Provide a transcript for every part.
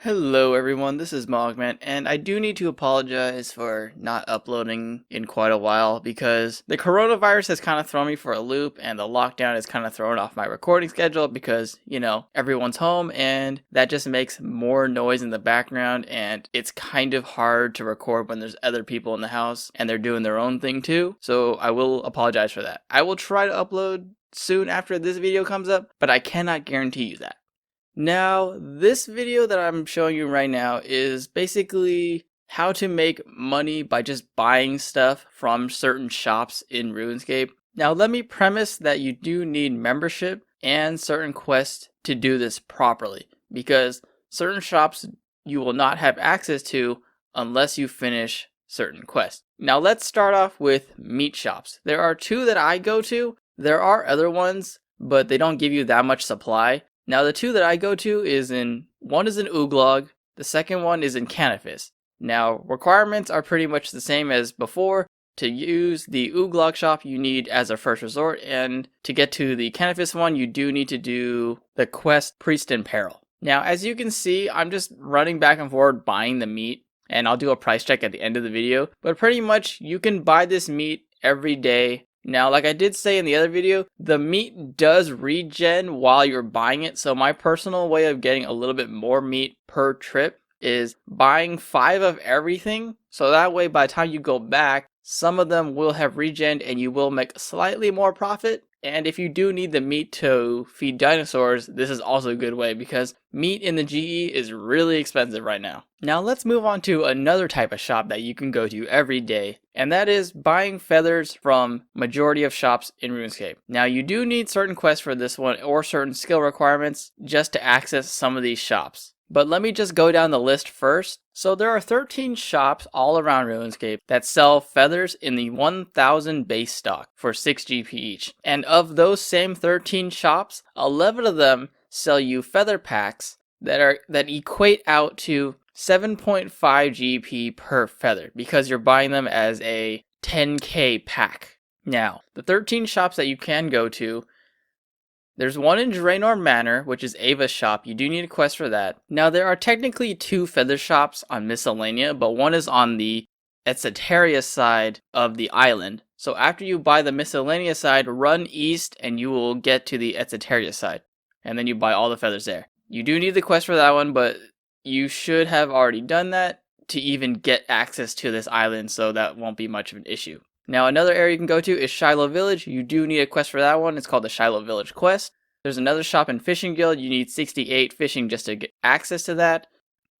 Hello everyone, this is Moehawkman, and I do need to apologize for not uploading in quite a while because the coronavirus has kind of thrown me for a loop and the lockdown has kind of thrown off my recording schedule because, everyone's home and that just makes more noise in the background and it's kind of hard to record when there's other people in the house and they're doing their own thing too, so I will apologize for that. I will try to upload soon after this video comes up, but I cannot guarantee you that. Now, this video that I'm showing you right now is basically how to make money by just buying stuff from certain shops in RuneScape. Now, let me premise that you do need membership and certain quests to do this properly, because certain shops you will not have access to unless you finish certain quests. Now, let's start off with meat shops. There are two that I go to. There are other ones, but they don't give you that much supply. Now the two that I go to one is in Uglog, the second one is in Canifis. Now requirements are pretty much the same as before. To use the Uglog shop you need as a first resort, and to get to the Canifis one you do need to do the quest Priest in Peril. Now as you can see, I'm just running back and forth buying the meat, and I'll do a price check at the end of the video, but pretty much you can buy this meat every day. Now, like I did say in the other video, the meat does regen while you're buying it, so my personal way of getting a little bit more meat per trip is buying 5 of everything, so that way by the time you go back, some of them will have regened and you will make slightly more profit. And if you do need the meat to feed dinosaurs, this is also a good way because meat in the GE is really expensive right now. Now let's move on to another type of shop that you can go to every day, and that is buying feathers from majority of shops in RuneScape. Now you do need certain quests for this one or certain skill requirements just to access some of these shops. But let me just go down the list first. So there are 13 shops all around RuneScape that sell feathers in the 1000 base stock for 6 GP each. And of those same 13 shops, 11 of them sell you feather packs that equate out to 7.5 GP per feather because you're buying them as a 10k pack. Now, the 13 shops that you can go to, there's one in Draenor Manor, which is Ava's shop. You do need a quest for that. Now, there are technically 2 feather shops on Miscellanea, but one is on the Etceteria side of the island. So after you buy the Miscellanea side, run east and you will get to the Etceteria side. And then you buy all the feathers there. You do need the quest for that one, but you should have already done that to even get access to this island, so that won't be much of an issue. Now another area you can go to is Shiloh Village. You do need a quest for that one. It's called the Shiloh Village quest. There's another shop in Fishing Guild. You need 68 fishing just to get access to that.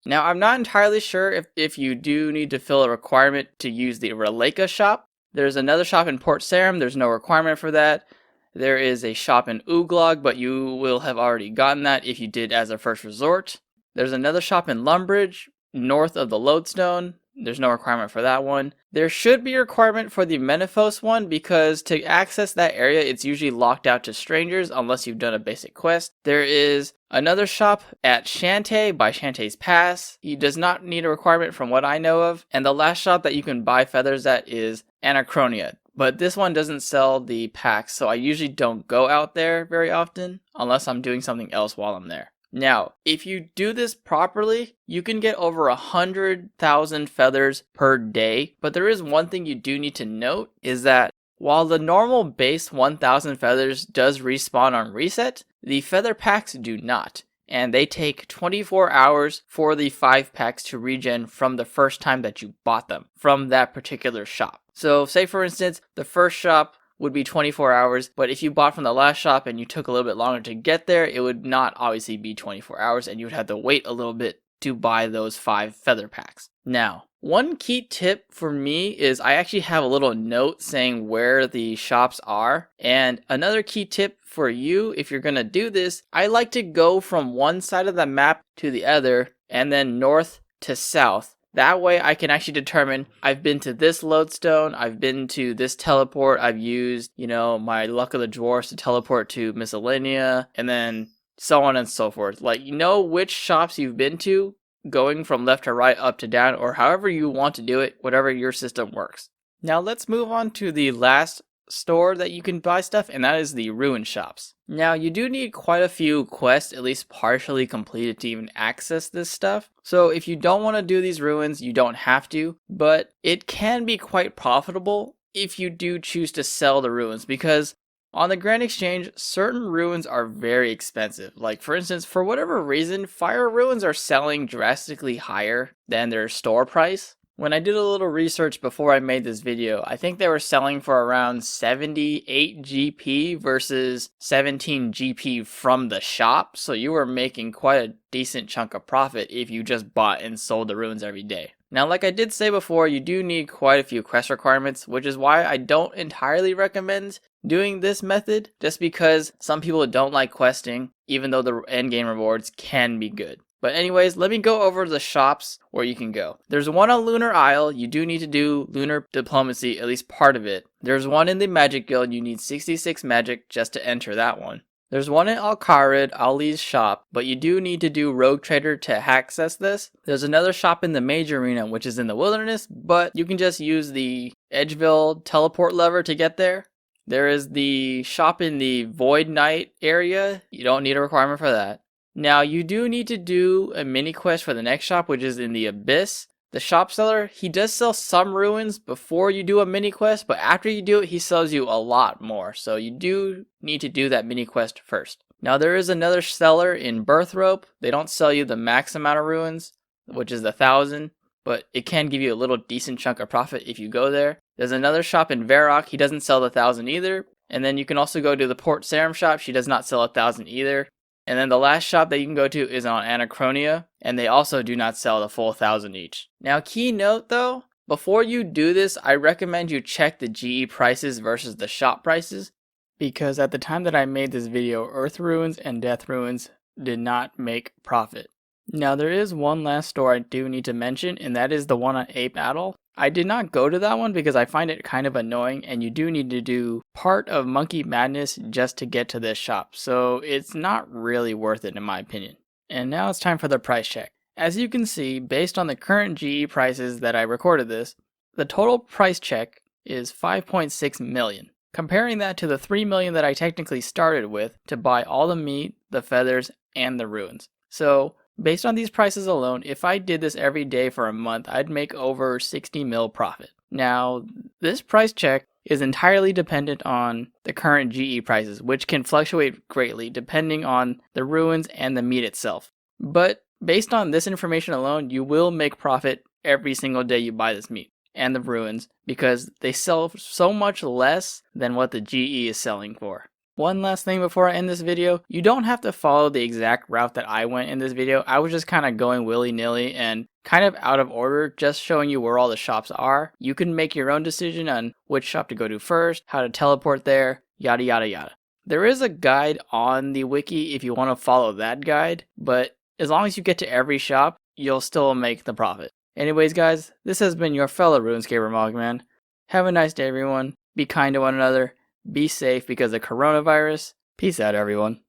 Now I'm not entirely sure if you do need to fill a requirement to use the Releka shop. There's another shop in Port Sarim. There's no requirement for that. There is a shop in Uglog, but you will have already gotten that if you did as a first resort. There's another shop in Lumbridge, north of the Lodestone. There's no requirement for that one. There should be a requirement for the Menephos one because to access that area, it's usually locked out to strangers unless you've done a basic quest. There is another shop at Shantae by Shantae's Pass. He does not need a requirement from what I know of. And the last shop that you can buy feathers at is Anachronia. But this one doesn't sell the packs, so I usually don't go out there very often unless I'm doing something else while I'm there. Now, if you do this properly, you can get over 100,000 feathers per day, but there is one thing you do need to note is that while the normal base 1000 feathers does respawn on reset, the feather packs do not, and they take 24 hours for the 5 packs to regen from the first time that you bought them from that particular shop. So say for instance, the first shop would be 24 hours, but if you bought from the last shop and you took a little bit longer to get there, it would not obviously be 24 hours and you would have to wait a little bit to buy those 5 feather packs. Now, one key tip for me is I actually have a little note saying where the shops are, and another key tip for you if you're gonna do this, I like to go from one side of the map to the other and then north to south. That way I can actually determine I've been to this lodestone, I've been to this teleport, I've used, my Luck of the Dwarfs to teleport to Miscellanea, and then so on and so forth. Like, which shops you've been to, going from left to right, up to down, or however you want to do it, whatever your system works. Now let's move on to the last store that you can buy stuff, and that is the ruin shops. Now, you do need quite a few quests, at least partially completed, to even access this stuff. So if you don't want to do these ruins, you don't have to, but it can be quite profitable if you do choose to sell the ruins, because on the Grand Exchange, certain ruins are very expensive. Like, for instance, for whatever reason, fire ruins are selling drastically higher than their store price. When I did a little research before I made this video, I think they were selling for around 78 GP versus 17 GP from the shop, so you were making quite a decent chunk of profit if you just bought and sold the ruins every day. Now, like I did say before, you do need quite a few quest requirements, which is why I don't entirely recommend doing this method, just because some people don't like questing, even though the endgame rewards can be good. But anyways, let me go over the shops where you can go. There's one on Lunar Isle. You do need to do Lunar Diplomacy, at least part of it. There's one in the Magic Guild. You need 66 Magic just to enter that one. There's one in Al-Kharid, Ali's shop, but you do need to do Rogue Trader to access this. There's another shop in the Major Arena, which is in the Wilderness, but you can just use the Edgeville teleport lever to get there. There is the shop in the Void Knight area. You don't need a requirement for that. Now, you do need to do a mini quest for the next shop, which is in the Abyss. The shop seller, he does sell some ruins before you do a mini quest, but after you do it, he sells you a lot more. So you do need to do that mini quest first. Now, there is another seller in Birthrope. They don't sell you the max amount of ruins, which is 1,000, but it can give you a little decent chunk of profit if you go there. There's another shop in Varrock. He doesn't sell the 1,000 either. And then you can also go to the Port Sarim shop. She does not sell 1,000 either. And then the last shop that you can go to is on Anachronia, and they also do not sell the full 1,000 each. Now, key note though, before you do this, I recommend you check the GE prices versus the shop prices, because at the time that I made this video, Earth Ruins and Death Ruins did not make profit. Now, there is one last store I do need to mention, and that is the one on Ape Battle. I did not go to that one because I find it kind of annoying, and you do need to do part of Monkey Madness just to get to this shop, so it's not really worth it in my opinion. And now it's time for the price check. As you can see, based on the current GE prices that I recorded this, the total price check is 5.6 million. Comparing that to the 3 million that I technically started with to buy all the meat, the feathers, and the ruins. So, based on these prices alone, if I did this every day for a month, I'd make over 60 mil profit. Now, this price check is entirely dependent on the current GE prices, which can fluctuate greatly depending on the ruins and the meat itself. But based on this information alone, you will make profit every single day you buy this meat and the ruins, because they sell so much less than what the GE is selling for. One last thing before I end this video, you don't have to follow the exact route that I went in this video. I was just kind of going willy-nilly and kind of out of order, just showing you where all the shops are. You can make your own decision on which shop to go to first, how to teleport there, yada yada yada. There is a guide on the wiki if you want to follow that guide, but as long as you get to every shop, you'll still make the profit. Anyways guys, this has been your fellow RuneScaper Moehawkman. Have a nice day everyone, be kind to one another, be safe because of coronavirus. Peace out everyone.